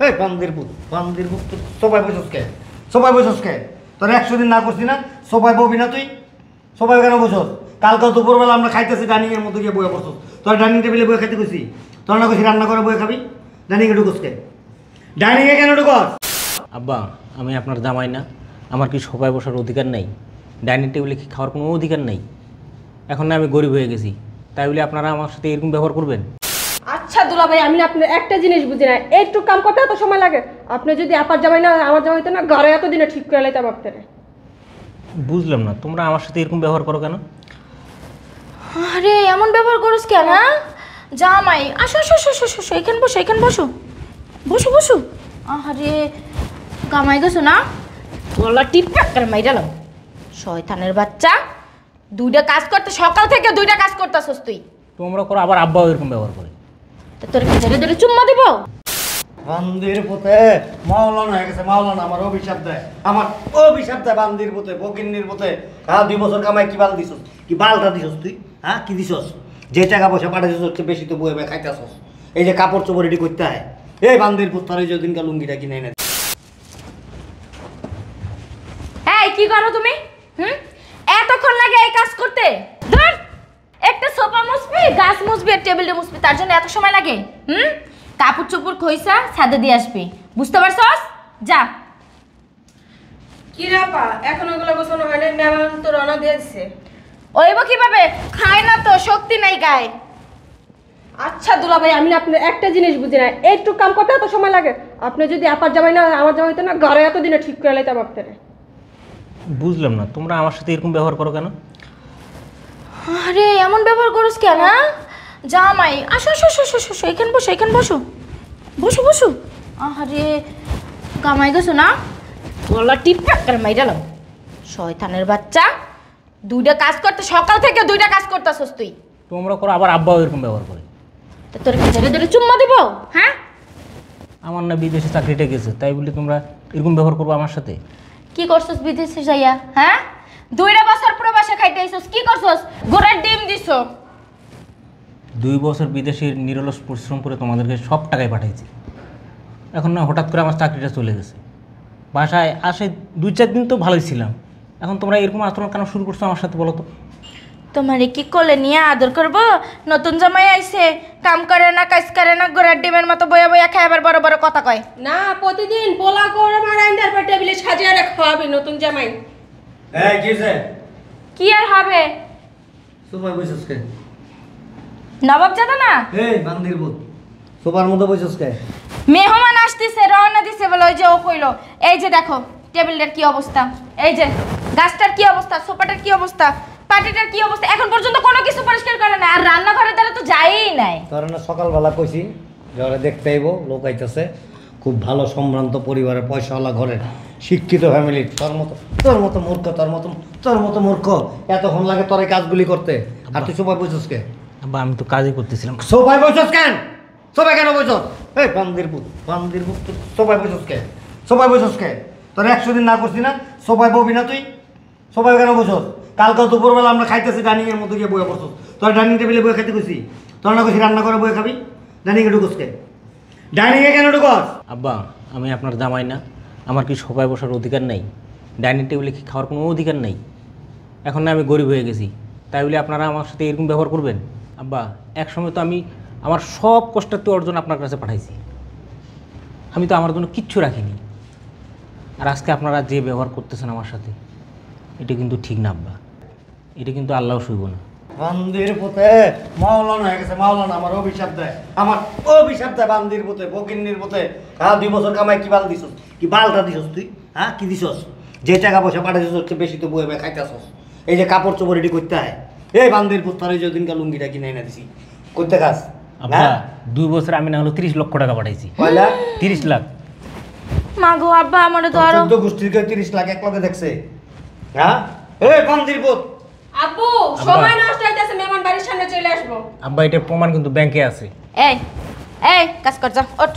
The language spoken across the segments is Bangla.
এই বান্দির পুত সবাই বসছস কে তোর 100 দিন না করছিস না সবাই ববি না তুই সবাই কেন বসছস কালকে দুপুরবেলা আমরা খাইতেছি ডাইনিং এর মধ্যে গিয়ে বয়ে বসছস তোর ডাইনিং টেবিলে বয়ে খাইতে কইছি তোর না কইছি রান্না করে বয়ে খাবি ডাইনিং এ ঢুকস কে ডাইনিং এ কেন ঢুকস? আব্বা আমি আপনার জামাই না, আমার কি সবাই বসার অধিকার নাই? ডাইনিং টেবিলে কি খাওয়ার কোনো অধিকার নাই? এখন না আমি গরিব হয়ে গেছি তাই বলে আপনারা আমার সাথে এরকম ব্যবহার করবেন? আচ্ছা দুলা ভাই, আমি আপনার একটা জিনিস বুঝি না, একটু কাম করতে এত সময় লাগে? আপনি যদি আপার জামাই না আমার জামাই তো না ঘরে এতদিনে ঠিক করে লাইতাম আপনারে। বুঝলাম না তোমরা আমার সাথে এরকম ব্যবহার করো কেন? আরে এমন ব্যবহার করিস কেন? জামাই আসো আসো আসো আসো, এখানে বসো এখানে বসো বসো বসো। আরে কামাই গেছো না, গলা টিপটাক করে মাইরালাম। শয়তানের বাচ্চা, দুইটা কাজ করতে সকাল থেকে দুইটা কাজ করতেছস তুই। তোমরা করো, আবার আব্বাও এরকম ব্যবহার করে। তো তোর কি ধরে ধরে চুম্মা দিব? বান্দির পুতে মাওলানা হয়ে গেছে, মাওলানা আমার অভিশাপ দেয়, বান্দির পুতে বকিন্নির পুতে। 2 বছর কামাই কি বাল দিছস, কি বালটা দিছস তুই? কি দিছস? যে টাকা পয়সা পাঠাইছস হচ্ছে বেশি তো বয়ে খাইতেছস। এই যে কাপড় চোপড় রেডি করতে হয়, এই বান্দির পুত তার যে দিনকার লুঙ্গিটা কিনে এনে। এই কি করো তুমি? এতক্ষণ লাগে এই কাজ করতে? ধর একটা সোফা মুছবি, গাছ মুছবি আর টেবিলটা মুছবি, তার জন্য এত সময় লাগে? কাপড় চোপড় খইসা ছাদে দিয়ে আসবি, বুঝতে পারছস? যা। কি রে পা, এখন ওগুলো গোছানো হয় না? মেহমান তো রওনা দিয়েছে। ওইব কিভাবে? খায় না তো, শক্তি নাই গায়ে। আচ্ছা দুলা ভাই, আমি আপনার একটা জিনিস বুঝি না, একটু কাম করতে এত সময় লাগে? আপনি যদি আপার জামাই না আমার জামাই তো না ঘরে এতদিনে ঠিক করে লাইতাম আপনারে। বুঝলাম না তোমরা আমার সাথে এরকম ব্যবহার করো কেন? আরে এমন ব্যবহার করিস কেন? জামাই আসো আসো আসো আসো, এখানে বসো এখানে বসো বসো বসো। আরে কামাই গেছো না, গলা টিপটাক করে মাইরালাম। শয়তানের বাচ্চা, দুইটা কাজ করতে সকাল থেকে দুইটা কাজ করতেছস তুই। তোমরা করো, আবার আব্বাও এরকম ব্যবহার করে। তো তোর কি ধরে ধরে চুম্মা দিব? আমার না বিদেশে চাকরিটা গেছে তাই বলে তোমরা এরকম ব্যবহার করবো আমার সাথে? কি করছস বিদেশে যাইয়া? 2 বছর প্রবাসে খাইতে আইছস, কি করছস? ঘোড়ার ডিম দিছো। 2 বছর বিদেশের নিরলস পরিশ্রম করে তোমাদেরকে সব টাকায় পাঠাইছি। এখন না হঠাৎ করে আমার চাকরিটা চলে গেছে, বাসায় আসে 2-4 দিন তো ভালোই ছিলাম, এখন তোমরা এরকম আচরণ কেন শুরু করছো আমার সাথে বলো তো? তোমারে কি কোলে নিয়ে আদর করব? নতুন জামাই আইছে, কাম করে না কাজ করে না, ঘোড়ার ডিমের মতো বয়া বয়া খায়, আবার বড় বড় কথা কয়। না, প্রতিদিন পোলা করে মারাইন্দার পর টেবিলে সাজিয়ে রাখা হবে নতুন জামাই। এই কিছে কি আর হবে? সবাই বসছস কে? নবাব জাদা না, এই বান্দির পুত সোফার মধ্যে বসছস কে? মেহমান আসতেছে, রওনা দিছে বলে, ওই যে ও কইলো। এই যে দেখো টেবিলটার কি অবস্থা, এই যে গাছটার কি অবস্থা, সোফাটার কি অবস্থা, পাটিটার কি অবস্থা, এখন পর্যন্ত কোনো কিছু পরিষ্কার করে না। আর রান্নাঘরের দ্বারা তো যায়ই নাই। তোর না সকালবেলা কইছি যারা দেখতে আইব, লোক আইতাছে, খুব ভালো সম্ভ্রান্ত পরিবারের, পয়সাওয়ালা ঘরের, শিক্ষিত ফ্যামিলির। তোর মতো মূর্খ এতক্ষণ লাগে তোর এই কাজগুলি করতে, আর তুই সবাই বসছস কে? আব্বা আমি তো কাজই করতেছিলাম। সবাই বসছস কেন? সবাই কেন বসছস? এই বান্দির পুত সবাই বসছস কে? তোর 100 দিন না করছিস না সবাই ববি না তুই সবাই কেন বসছস? কালকে দুপুরবেলা আমরা খাইতেছি ডাইনিং এর মধ্যে গিয়ে বয়ে বসছস। তোর ডাইনিং টেবিলে বয়ে খাইতে কইছি, তোর না কইছি রান্না করে বয়ে খাবি, ডাইনিং এ ঢুকস কে? ডাইনিং এ কেন ঢুকস? আব্বা আমি আপনার জামাই না, আমার কি সবাই বসার অধিকার নাই? ডাইনিং টেবিলে কি খাওয়ার কোনো অধিকার নাই? এখন না আমি গরিব হয়ে গেছি তাই বলে আপনারা আমার সাথে এরকম ব্যবহার করবেন? আব্বা একসময় তো আমি আমার সব কষ্টার্থ অর্জন আপনার কাছে পাঠাইছি, আমি তো আমার জন্য কিচ্ছু রাখিনি, আর আজকে আপনারা যে ব্যবহার করতেছেন আমার সাথে এটা কিন্তু ঠিক না আব্বা, এটা কিন্তু আল্লাহ শুইব না। বান্দির পুতে মাওলানা হয়ে গেছে, মাওলানা আমার অভিশাপ দেয়, বান্দির পুতে বকিন্নির পুতে। 2 বছর কামাই কি বাল দিছস, কি বালটা দিছস তুই? কি দিছস? যে টাকা পয়সা পাঠাইছস হচ্ছে বেশি তো বয়ে খাইতেছস। এই যে কাপড় চোপড় রেডি করতে হয়, এই বান্দির পুত তার যে দিনকার লুঙ্গিটা কিনে এনে দিছি, করতে কাজ। আব্বা 2 বছর আমি না হলো 30 লক্ষ টাকা পাঠাইছি। 30 লাখ? মা গো, আব্বা আমারে তো আরো গোষ্ঠীর 30 লাখ এক লগে দেখছে। এই বান্দির পুত আব্বু সময় নষ্ট হইতাছে, মেহমান বাড়ির সামনে চলে আসবো। আব্বা এটার প্রমাণ কিন্তু ব্যাংকে আছে। এই এই কাজ কর, যা ওঠ,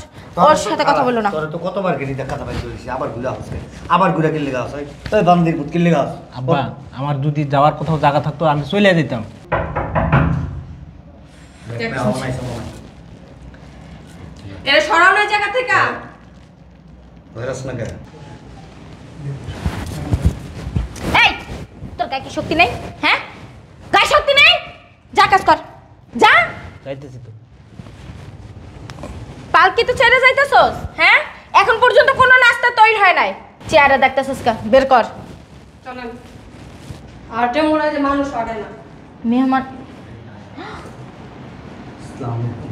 ওর সাথে কথা বলো না। তোরে তো কতবার গেলি দেখা কথা বাইতে হইছে, আবার ঘুরে আসছে, আবার ঘুরে কিনলে গাছ হয়। এই বান্দির পুত কিনলে গাছ। আব্বা আমার যদি যাওয়ার কোথাও জায়গা থাকতো আমি চলে যেতাম। এরা সরাও না জায়গা থেকে। ভাইরাস না কে? এই তোর গায়ে কি শক্তি নেই? হ্যাঁ, গায়ে শক্তি নেই? যা কাজ কর, যা। যাইতেছি তো। পালকি তো ছেড়ে যাইতেছস? হ্যাঁ, এখন পর্যন্ত কোনো নাস্তা তৈরি হয় নাই। চেয়ারে দেখতেছস কা? বের কর। চলেন, আটে মনে হয় যে মানুষ আটে না। মেহমান আসসালামু আলাইকুম।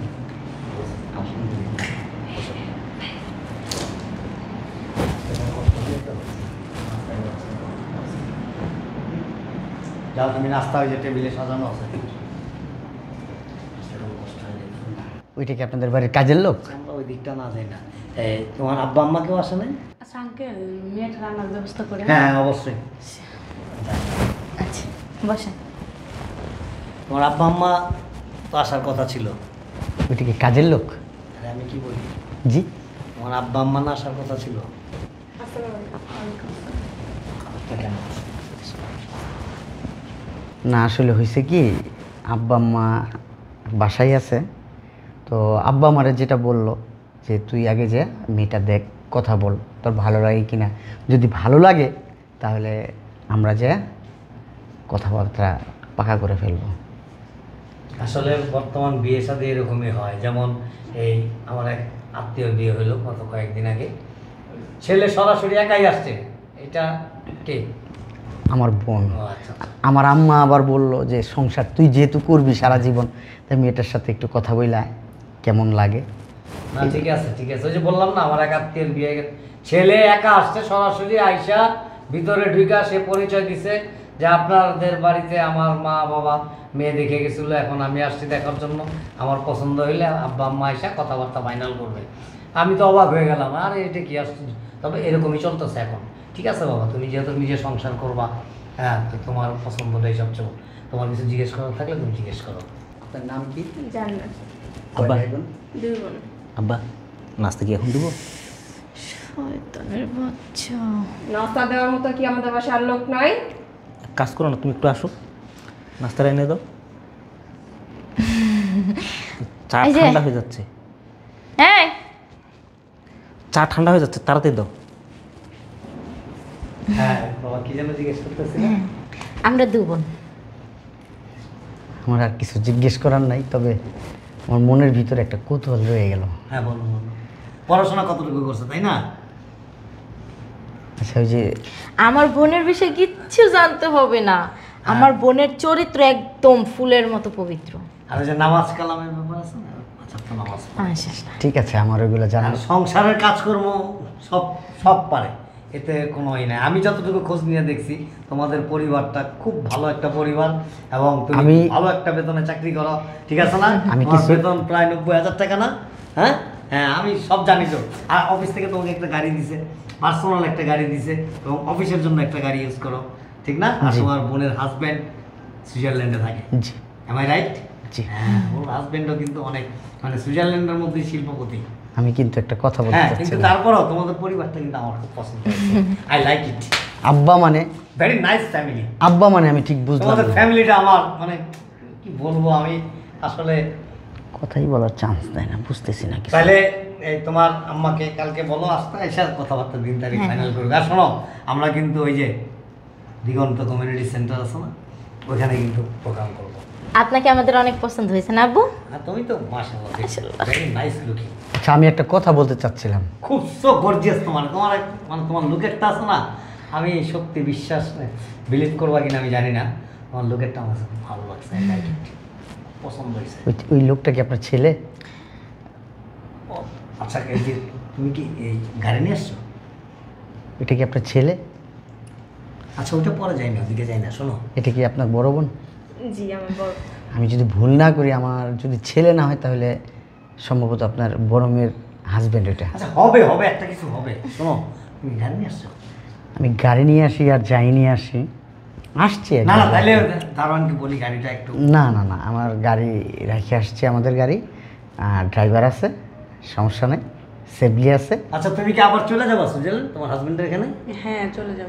যাও তুমি নাস্তা ওই যে টেবিলে সাজানো আছে। ওইটা কি আপনাদের বাড়ির কাজের লোক? আমরা ওই দিকটা না যাই না। তোমার আব্বা আম্মা কেউ আসে নাই? আচ্ছা আঙ্কেল, মেয়েটা রান্নার ব্যবস্থা করে। হ্যাঁ অবশ্যই। আচ্ছা বসেন। তোমার আব্বা আম্মা তো আসার কথা ছিল। ওইটা কি কাজের লোক? আরে আমি কি বলি, জি। তোমার আব্বা আম্মা না আসার কথা ছিল। না আসলে হয়েছে কি, আব্বা আম্মা বাসায় আছে, তো আব্বা আমারে যেটা বললো যে তুই আগে যে মেয়েটা দেখ, কথা বল, তোর ভালো লাগে কি না। যদি ভালো লাগে তাহলে আমরা যে কথাবার্তা পাকা করে ফেলবো। আসলে বর্তমান বিয়ে সাথে এরকমই হয়। যেমন এই আমার এক আত্মীয় বিয়ে হলো গত কয়েকদিন আগে, ছেলে সরাসরি একাই আসছে। এটা কে? আমার বোন। ও আচ্ছা। আমার আম্মা আবার বলল যে সংসার তুই যেহেতু করবি সারা জীবন, তাই মেয়েটার সাথে একটু কথা বইলা কেমন লাগে। না ঠিক আছে ঠিক আছে, ওই যে বললাম না আমার এক আত্মীয়ের বিয়ে ছেলে একা আসছে, সরাসরি আইসা ভিতরে ঢুকা সে পরিচয় দিছে যে আপনাদের বাড়িতে আমার মা বাবা মেয়ে দেখে গেছিল, এখন আমি আসছি দেখার জন্য, আমার পছন্দ হইলে আব্বা আম্মা আইসা কথাবার্তা ফাইনাল করবে। আমি তো অবাক হয়ে গেলাম, আরে এটা কি আসছে। তবে এরকমই চলতেছে এখন। ঠিক আছে বাবা, তুমি যেহেতু নিজে সংসার করবা, হ্যাঁ, তো তোমার পছন্দটাই সবচেয়ে। তোমার কিছু জিজ্ঞেস করার থাকলে তুমি জিজ্ঞেস করো। আপনার নাম কি? জানি না। আব্বা, দুই বোন। আব্বা নাস্তা কি এখন দিব? শয়তানের বাচ্চা। নাস্তা দেওয়ার মতো কি আমাদের বাসায় আর লোক নাই? এক কাজ করো না, তুমি একটু আসো, নাস্তাটা এনে দাও। চা এই যে। ঠান্ডা হয়ে যাচ্ছে, এই চা ঠান্ডা হয়ে যাচ্ছে, তাড়াতাড়ি দাও। হ্যাঁ বাবা, কি যেন জিজ্ঞেস করতেছিলে? আমরা দু বোন। আমার আর কিছু জিজ্ঞেস করার নাই, তবে আমার মনের ভিতরে একটা কৌতূহল রয়ে গেল। হ্যাঁ বলো বলো। পড়াশোনা কতটুকু করছো তাই না? আচ্ছা, ওই যে আমার বোনের বিষয়ে কিচ্ছু জানতে হবে না। আমার বোনের চরিত্র একদম ফুলের মতো পবিত্র। আর ওই যে নামাজ কালামের ব্যাপার আছে না, আচ্ছা তো নামাজ পড়ে। আচ্ছা ঠিক আছে, আমার ওইগুলো জানা। আর সংসারের কাজকর্ম সব সব পারে, এতে কোনো ই নাই। আমি যতটুকু খোঁজ নিয়ে দেখছি তোমাদের পরিবারটা খুব ভালো একটা পরিবার, এবং তুমি আমি- ভালো একটা বেতনে চাকরি করো, ঠিক আছে না? আমি তোমার কিছু- বেতন প্রায় 90,000 টাকা না? হ্যাঁ হ্যাঁ, আমি সব জানি তো। আর অফিস থেকে তোমাকে একটা গাড়ি দিছে, পার্সোনাল একটা গাড়ি দিছে, এবং অফিসের জন্য একটা গাড়ি ইউজ করো, ঠিক না? আর জি। তোমার বোনের হাজব্যান্ড সুইজারল্যান্ডে থাকে, জি এম আই রাইট? জি। হ্যাঁ, ওর হাজব্যান্ডও কিন্তু অনেক, মানে সুইজারল্যান্ডের মধ্যে শিল্পপতি। আমি কিন্তু একটা কথা বলতে হ্যাঁ, কিন্তু চাচ্ছিলাম। তারপরেও তোমাদের পরিবারটা কিন্তু আমার খুব পছন্দ আই লাইক ইট, আব্বা মানে, ভেরি নাইস ফ্যামিলি। আব্বা মানে আমি ঠিক বুঝলাম তোমাদের না। ফ্যামিলিটা আমার মানে কি বলবো, আমি আসলে কথাই বলার চান্স দেয় না, বুঝতেছি না কিছু। তাহলে এই তোমার আম্মাকে কালকে বলো আসতে, এসে কথাবার্তা দিন তারিখ ফাইনাল করবে। আর শোনো, আমরা কিন্তু ওই যে দিগন্ত কমিউনিটি সেন্টার আছে না, ওইখানে কিন্তু প্রোগ্রাম করবো। আপনাকে আমাদের অনেক পছন্দ হয়েছে না আব্বু? আর তুমি তো মাশাআল্লাহ ভেরি নাইস লুকিং, আচ্ছা, আমি একটা কথা বলতে চাচ্ছিলাম। খুব সো গর্জিয়াস। তোমার তোমার মানে তোমার লুকেরটা আছে না, আমি সত্যি বিশ্বাস বিলিভ করবা কিনা আমি জানি না, তোমার লুকেরটা আমার কাছে খুব ভালো লাগছে, I like it. পছন্দ হয়েছে। ওই লোকটা কি আপনার ছেলে? ও, আচ্ছা এই যে তুমি কি এই গাড়ি নিয়ে আসছো? এটা কি আপনার ছেলে? আচ্ছা ওইটা পরে যাই না, ওদিকে যাই না। শোনো, এটা কি আপনার বড় বোন? জি আমার বড়। আমি যদি ভুল না করি, আমার যদি ছেলে না হয় তাহলে সম্ভবত আপনার বড় মেয়ের হাজব্যান্ড এটা। আচ্ছা হবে হবে, একটা কিছু হবে। শোনো, তুমি গাড়ি নিয়ে আসছো? আমি গাড়ি নিয়ে আসি আর যাই নিয়ে আসি, আসছি না না, একবার। তাহলে দারোয়ানকে বলি গাড়িটা একটু। না না না, আমার গাড়ি রেখে আসছি, আমাদের গাড়ি, আর ড্রাইভার আছে, সমস্যা নেই, সেফলি আছে। আচ্ছা তুমি কি আবার চলে যাবো সুইজারল্যান্ড তোমার হাজবেন্ডের এখানে? হ্যাঁ চলে যাব।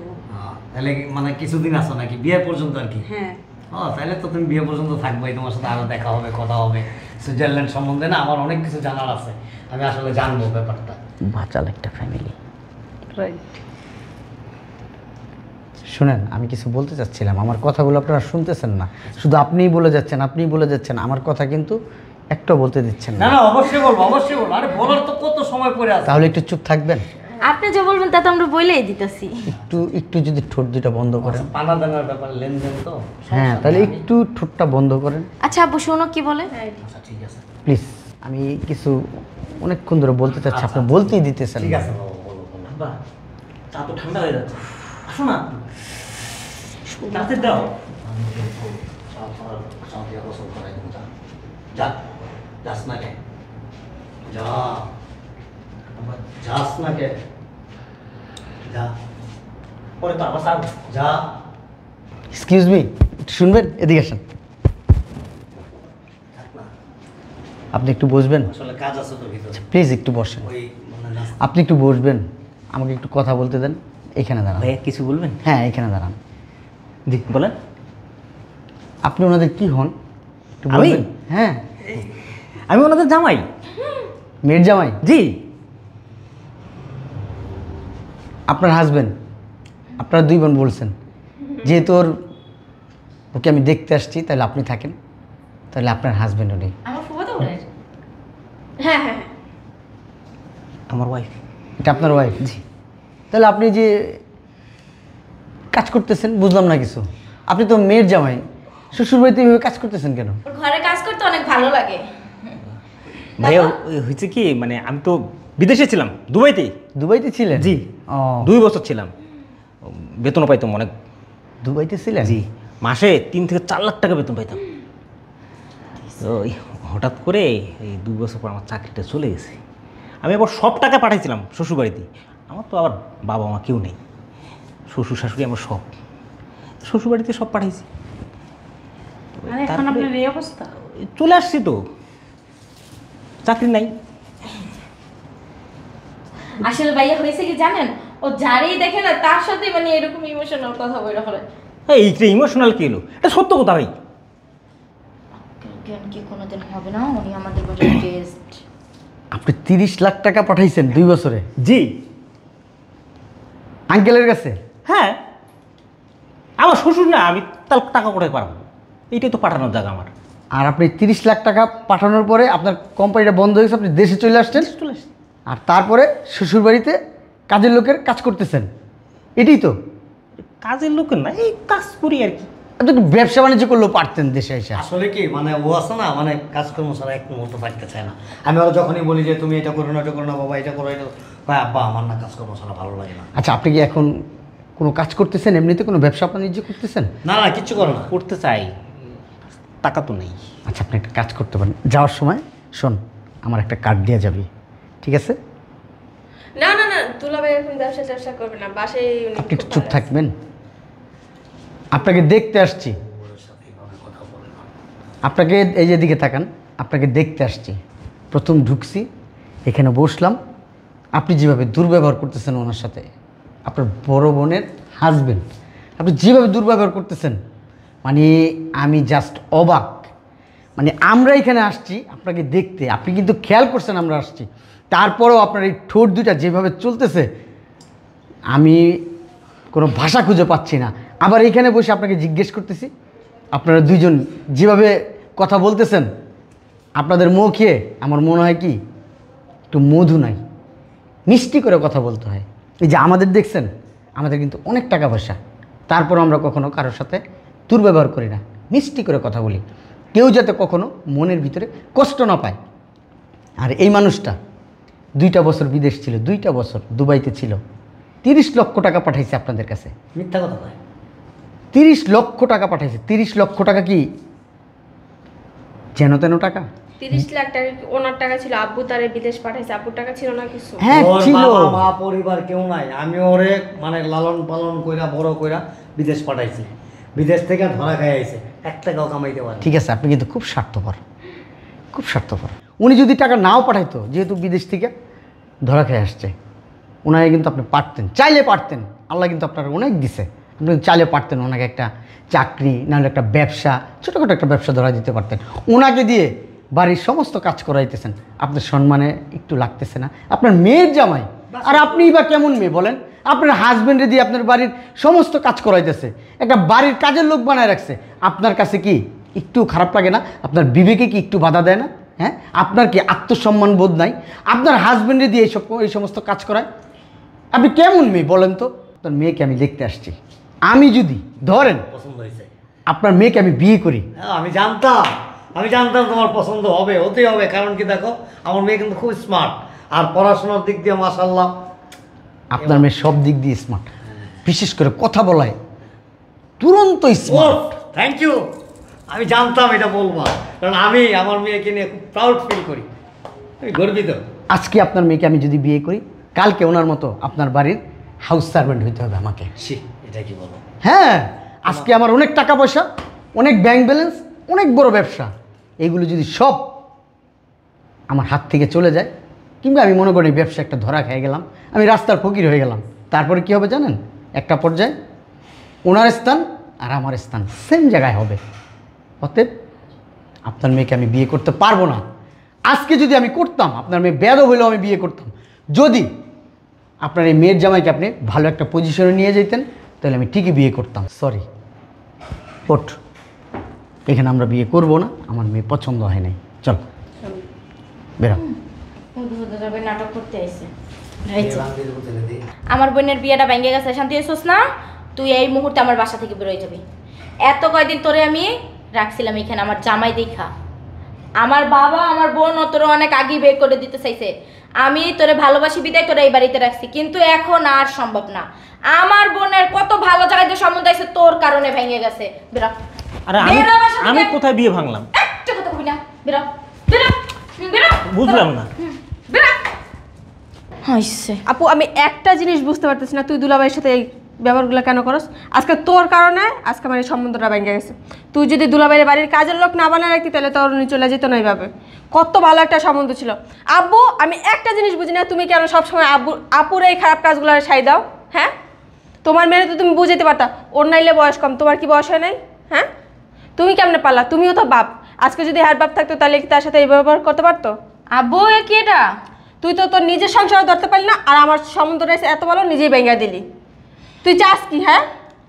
তাহলে মানে কিছুদিন আসো নাকি, বিয়ে পর্যন্ত আর কি? হ্যাঁ। ও তাহলে তো তুমি বিয়ে পর্যন্ত থাকবোই, তোমার সাথে আরও দেখা হবে, কথা হবে। সুইজারল্যান্ড সম্বন্ধে না আমার অনেক কিছু জানার আছে, আমি আসলে জানবো ব্যাপারটা। বাচাল একটা ফ্যামিলি। রাইট। শুনেন, আমি কিছু বলতে চাচ্ছিলাম, আমার কথাগুলো আপনারা শুনতেছেন না, শুধু আপনিই বলে যাচ্ছেন, আমার কথা কিন্তু একটাও বলতে দিচ্ছেন না না। না, অবশ্যই বলবো, অবশ্যই বলবো। আরে বলার তো কত সময় পড়ে আছে। তাহলে একটু চুপ থাকবেন, আপনি যে বলবেন তা তো আমরা বলেই দিতেছি। একটু যদি ঠোঁট দুটা বন্ধ করেন। পানা দানার ব্যাপার, লেনদেন তো। হ্যাঁ, তাহলে একটু ঠোঁটটা বন্ধ করেন আচ্ছা আব্বু শোনো কি বলে। আচ্ছা ঠিক আছে, প্লিজ। আমি কিছু অনেকক্ষণ ধরে বলতে চাচ্ছি, আপনি বলতেই দিতেছেন ঠিক না। আছে বাবা, বলো বলো। আব্বা চা তো ঠান্ডা হয়ে যাচ্ছে, আসো না তাতে দাও। আমি কিন্তু চা দিয়া গোসল করাই দেবো, যা। যা, যাস না কে? যা, আবার যাস না কে? যা, পরে তো আবার চা। যা। এক্সকিউজ মি, একটু শুনবেন, এদিকে আসেন। থাক না, আপনি একটু বসবেন, আসলে কাজ আছে তো ভিতরে। প্লিজ একটু বসেন। ওই মানে নাস্তা। আপনি একটু বসবেন, আমাকে একটু কথা বলতে দেন। এখানে দাঁড়ান। ভাইয়া কিছু বলবেন? হ্যাঁ, এখানে দাঁড়ান। জি বলেন। আপনি ওনাদের কি হন একটু আমি? বলবেন? হ্যাঁ, আমি ওনাদের জামাই। মেয়ের জামাই? জি। আপনার হাজবেন্ড? আপনারা দুই বোন বলছেন, যেহেতু ওকে আমি দেখতে আসছি, তাহলে আপনি থাকেন, তাহলে আপনার হাজবেন্ড উনি। আমার ফুফাতো বোনের। হ্যাঁ হ্যাঁ, আমার ওয়াইফ। এটা আপনার ওয়াইফ? জি। তাহলে আপনি যে কাজ করতেছেন বুঝলাম না কিছু। আপনি তো মেয়ের জামাই, শ্বশুরবাড়িতে এইভাবে কাজ করতেছেন কেন? ওর ঘরে কাজ করতে অনেক ভালো লাগে। ভাইয়া ওই হয়েছে কি, মানে আমি তো বিদেশে ছিলাম, দুবাইতে। দুবাইতে ছিলেন? জি। ও, 2 বছর ছিলাম, বেতনও পাইতাম অনেক। দুবাইতে ছিলেন? জি, মাসে 3 থেকে 4 লাখ টাকা বেতন পাইতাম। তো ওই হঠাৎ করে এই 2 বছর পর আমার চাকরিটা চলে গেছে। আমি আবার সব টাকা পাঠাইছিলাম শ্বশুরবাড়িতে। আমার তো আবার বাবা মা কেউ নেই, শ্বশুর শাশুড়ি আমার সব, শ্বশুরবাড়িতে সব পাঠাইছি। মানে এখন আপনার এই অবস্থা। চলে আসছি তো, চাকরি নাই। আসলে ভাইয়া হয়েছে কি জানেন, ও যারেই দেখে না তার সাথে মানে এরকম ইমোশনাল কথা বলে ফেলে। এইটা ইমোশনাল কি এলো? এটা সত্য কথা ভাই। জ্ঞান কি কোনোদিন হবে না, উনি আমাদের বাড়ির গেস্ট। আপনি 30 লাখ টাকা পাঠাইছেন 2 বছরে জি। আঙ্কেলের কাছে? হ্যাঁ, আমার শ্বশুর না, আমি তার টাকা কোথায় পারবো? এইটাই তো পাঠানোর জায়গা আমার। আর আপনি 30 লাখ টাকা পাঠানোর পরে আপনার কোম্পানিটা বন্ধ হয়ে গেছে, আপনি দেশে চলে আসছেন, চলে আসছি। আর তারপরে শ্বশুরবাড়িতে কাজের লোকের কাজ করতেছেন, এটাই তো? কাজের লোক না, এই কাজ করি আর কি। আপনি একটু ব্যবসা বাণিজ্য করলেও পারতেন দেশে এসে। আসলে কি মানে ও আছে না, মানে কাজকর্ম ছাড়া এক মুহূর্ত থাকতে চায় না। আমি ওরা যখনই বলি যে তুমি এটা করো না, এটা করো না বাবা, এটা করো, এটা করো, কয় আব্বা আমার না কাজকর্ম ছাড়া ভালো লাগে না। আচ্ছা, আপনি কি এখন কোনো কাজ করতেছেন, এমনিতে কোনো ব্যবসা বাণিজ্য করতেছেন? না না, কিচ্ছু করো না। করতে চাই, টাকা তো নেই। আচ্ছা, আপনি একটা কাজ করতে পারেন, যাওয়ার সময় শোন, আমার একটা কার্ড দেওয়া যাবে, ঠিক আছে? না না না, দুলাভাই এখন ব্যবসা করবে না, বাসায় উনি আপনি একটু খুব চুপ ভালো থাকবেন, আপনাকে দেখতে আসছি। আপনাকে এই যে দিকে তাকান, আপনাকে দেখতে আসছি। প্রথম ঢুকছি, এখানে বসলাম, আপনি যেভাবে দুর্ব্যবহার করতেছেন ওনার সাথে, আপনার বড় বোনের হাজবেন্ড, আপনি যেভাবে দুর্ব্যবহার করতেছেন, মানে আমি জাস্ট অবাক। মানে আমরা এখানে আসছি আপনাকে দেখতে, আপনি কিন্তু খেয়াল করছেন আমরা আসছি, তারপরেও আপনার এই ঠোঁট দুইটা যেভাবে চলতেছে, আমি কোনো ভাষা খুঁজে পাচ্ছি না। আবার এখানে বসে আপনাকে জিজ্ঞেস করতেছি, আপনারা দুইজন যেভাবে কথা বলতেছেন, আপনাদের মুখ খেয়ে আমার মনে হয় কি একটু মধু নাই, মিষ্টি করে কথা বলতে হয়। এই যে আমাদের দেখছেন, আমাদের কিন্তু অনেক টাকা পয়সা, তারপর আমরা কখনো কারোর সাথে দুর্ব্যবহার করি না, মিষ্টি করে কথা বলি, কেউ যাতে কখনো মনের ভিতরে কষ্ট না পায়। আর এই মানুষটা 2টা বছর বিদেশ ছিল, 2টা বছর দুবাইতে ছিল, 30 লক্ষ টাকা পাঠাইছে আপনাদের কাছে। মিথ্যা কথা নয়। 30 লক্ষ টাকা পাঠাইছে। 30 লক্ষ টাকা কি যেন তেন টাকা? 30 লাখ টাকা কি ওনার টাকা ছিল? আব্বু তারে বিদেশ পাঠাইছে, আব্বুর টাকা ছিল না কিছু? হ্যাঁ ওর ছিল। বাবা মা পরিবার কেউ নাই, আমি ওরে মানে লালন পালন কইরা বড় কইরা বিদেশ পাঠাইছি, বিদেশ থেকে ধরা খাই আইছে, 1 টাকাও কামাইতে পারে। ঠিক আছে, আপনি কিন্তু খুব স্বার্থপর, খুব স্বার্থপর। উনি যদি টাকা নাও পাঠাইতো, যেহেতু বিদেশ থেকে ধরা খেয়ে আসছে, ওনাকে কিন্তু আপনি পারতেন, চাইলে পারতেন, আল্লাহ কিন্তু আপনার অনেক দিছে, আপনি চাইলে পারতেন ওনাকে একটা চাকরি, নাহলে একটা ব্যবসা, ছোটোখাটো একটা ব্যবসা ধরা দিতে পারতেন। ওনাকে দিয়ে বাড়ির সমস্ত কাজ করাইতেছেন, আপনার সম্মানে একটু লাগতেছে না? আপনার মেয়ের জামাই আর আপনিই বা কেমন মেয়ে বলেন? আপনার হাজবেন্ডে দিয়ে আপনার বাড়ির সমস্ত কাজ করাইতেছে, একটা বাড়ির কাজের লোক বানায় রাখছে। আপনার কাছে কি একটু খারাপ লাগে না? আপনার বিবেকে কি একটু বাধা দেয় না? হ্যাঁ, আপনার কি আত্মসম্মান বোধ নাই? আপনার হাজবেন্ডে দিয়ে এই সমস্ত কাজ করায়। আপনি কেমন মেয়ে বলেন তো? আপনার মেয়েকে আমি দেখতে আসছি। আমি যদি ধরেন পছন্দ হয়েছে? আপনার মেয়েকে আমি বিয়ে করি, হ্যাঁ, আমি জানতাম তোমার পছন্দ হবে, হতেই হবে। কারণ কি দেখো, আমার মেয়ে কিন্তু খুব স্মার্ট, আর পড়াশোনার দিক দিয়ে মাশাআল্লাহ। আপনার মেয়ে সব দিক দিয়ে স্মার্ট, বিশেষ করে কথা বলায় তুরন্ত স্মার্ট। Thank you. আমি জানতাম এটা বলবা, কারণ আমি আমার মেয়েকে নিয়ে খুব প্রাউড ফিল করি, আমি গর্বিত। আজকে আপনার মেয়েকে আমি যদি বিয়ে করি, কালকে ওনার মতো আপনার বাড়ির হাউস সার্ভেন্ট হইতে হবে আমাকে। এটা কি বলো? হ্যাঁ, আজকে আমার অনেক টাকা পয়সা, অনেক ব্যাংক ব্যালেন্স, অনেক বড় ব্যবসা, এইগুলো যদি সব আমার হাত থেকে চলে যায়, কিংবা আমি মনে করি ব্যবসা একটা ধরা খেয়ে গেলাম, আমি রাস্তার ফকির হয়ে গেলাম, তারপরে কি হবে জানেন? একটা পর্যায়ে ওনার স্থান আর আমার স্থান সেম জায়গায় হবে। অতএব আপনার মেয়েকে আমি বিয়ে করতে পারবো না। আজকে যদি আমি করতাম, আপনার মেয়ে বেয়াদব হইলেও আমি বিয়ে করতাম। যদি আপনার এই মেয়ের জামাইকে আপনি ভালো একটা পজিশনে নিয়ে যেতেন, তাহলে আমি ঠিকই বিয়ে করতাম। সরি ওঠ, এখানে আমরা বিয়ে করব না, আমার মেয়ে পছন্দ হয় নাই। চল বেরো। নাটক করতে আইছে। আমার বোনের বিয়েটা ভেঙে গেছে, শান্তি হইছস না? তুই এই মুহূর্তে আমার বাসা থেকে বেরোয় যাবি। এত কয়দিন তোরে আমি রাখছিলাম এখানে আমার জামাই দেখা। আমার বাবা আমার বোন ও তোরে অনেক আগেই বের করে দিতে চাইছে। আমি তোরে ভালোবাসি বিদায় তোরে এই বাড়িতে রাখছি, কিন্তু এখন আর সম্ভব না। আমার বোনের কত ভালো জায়গায় সম্বন্ধ আছে, তোর কারণে ভেঙে গেছে। বেরো। আরে আমি কোথায় বিয়ে ভাঙলাম? একটা কথা কবি না। বেরো বেরো বেরো। বুঝলাম না। বেরো। হাইছে। আপু, আমি একটা জিনিস বুঝতে পারতেছি না, তুই দুলাভাইয়ের সাথে এই ব্যবহারগুলো কেন করস? আজকে তোর কারণে আজকে আমার এই সম্বন্ধটা ভেঙে গেছে। তুই যদি দুলাভাইয়ের বাড়ির কাজের লোক না বানায় রাখতি, তাহলে তোর উনি চলে যেত না এইভাবে। কত ভালো একটা সম্বন্ধ ছিল। আব্বু, আমি একটা জিনিস বুঝি না, তুমি কেন সবসময় আপুর এই খারাপ কাজগুলো সাই দাও? হ্যাঁ, তোমার মেয়ে তো তুমি বুঝাইতে পারতা, ওর নাইলে বয়স কম, তোমার কি বয়স হয় নাই? হ্যাঁ, তুমি কেমনে পারলা? তুমিও তো বাপ। আজকে যদি হার বাপ থাকতো, তাহলে কি তার সাথে এই ব্যবহার করতে পারতো? আব্বু এ কি এটা? তুই তো তোর নিজের সংসারে ধরতে পারলি না, আর আমার সম্বন্ধটা এত ভালো নিজেই ভেঙে দিলি। তুই চাস কি? হ্যাঁ,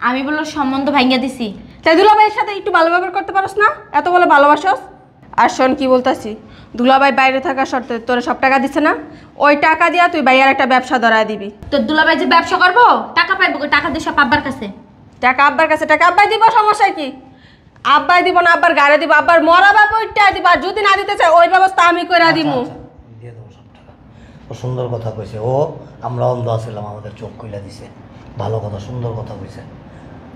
আমি বললো সম্বন্ধ ভাঙিয়ে দিছি। তাই দুলাভাইয়ের সাথে একটু ভালো ব্যবহার করতে পারস না? এত বলে ভালোবাসস। আর শোন কি বলতাছি, দুলাভাই বাইরে থাকার শর্তে তোর সব টাকা দিচ্ছে না, ওই টাকা দিয়া তুই ভাইয়ার একটা ব্যবসা ধরায় দিবি। তোর দুলাভাই যে ব্যবসা করবো, টাকা পাইবো, টাকা দিয়ে সব আব্বার কাছে। টাকা আব্বার কাছে? টাকা আব্বাই দিব, সমস্যা কি? আব্বাই দিব না, আব্বার গাড়ি দিব, আব্বার মরা বাপ ওইটা দিব। আর যদি না দিতে চাই, ওই ব্যবস্থা আমি করে দিব। দিয়ে দেবো সব টাকা। ও সুন্দর কথা কইছে। ও আমরা অন্ধ আছিলাম, আমাদের চোখ কইলা দিছে। ভালো কথা, সুন্দর কথা কইছে।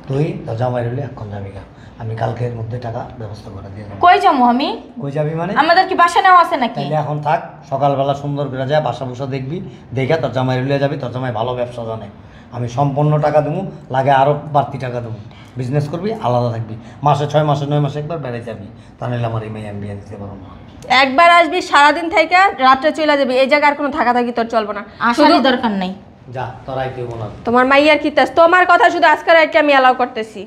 তুই তোর জামাই রইলে এখন যাবি গা, আমি কালকের মধ্যে টাকা ব্যবস্থা করে দিয়ে দেবো। কই যাবো আমি? কই যাবি মানে? আমাদের কি বাসা নেওয়া আছে নাকি? তাইলে এখন থাক, সকালবেলা সুন্দর করে যায় বাসা বুসা দেখবি, দেখে তোর জামাই রইলে যাবি। তোর জামাই ভালো ব্যবসা জানে, আমি সম্পূর্ণ টাকা দেবো, লাগে আরও বাড়তি টাকা দেবো। বিজনেস করবি, আলাদা থাকবি, মাসে 6 মাসে 9 মাসে একবার বেড়ে যাবি। তা নাহলে আমার এই মেয়ে আমি বিয়ে দিতে পারবো না। একবার আসবি, সারাদিন থেকে রাত্রে চলে যাবি, এই জায়গায় আর কোনো থাকা থাকি তোর চলবো না। আসারই দরকার নাই। যা, তোরাই কেউ না। তোমার মাইয়ার কি তাস? তোমার কথা শুধু আজকের আমি অ্যালাউ করতেছি।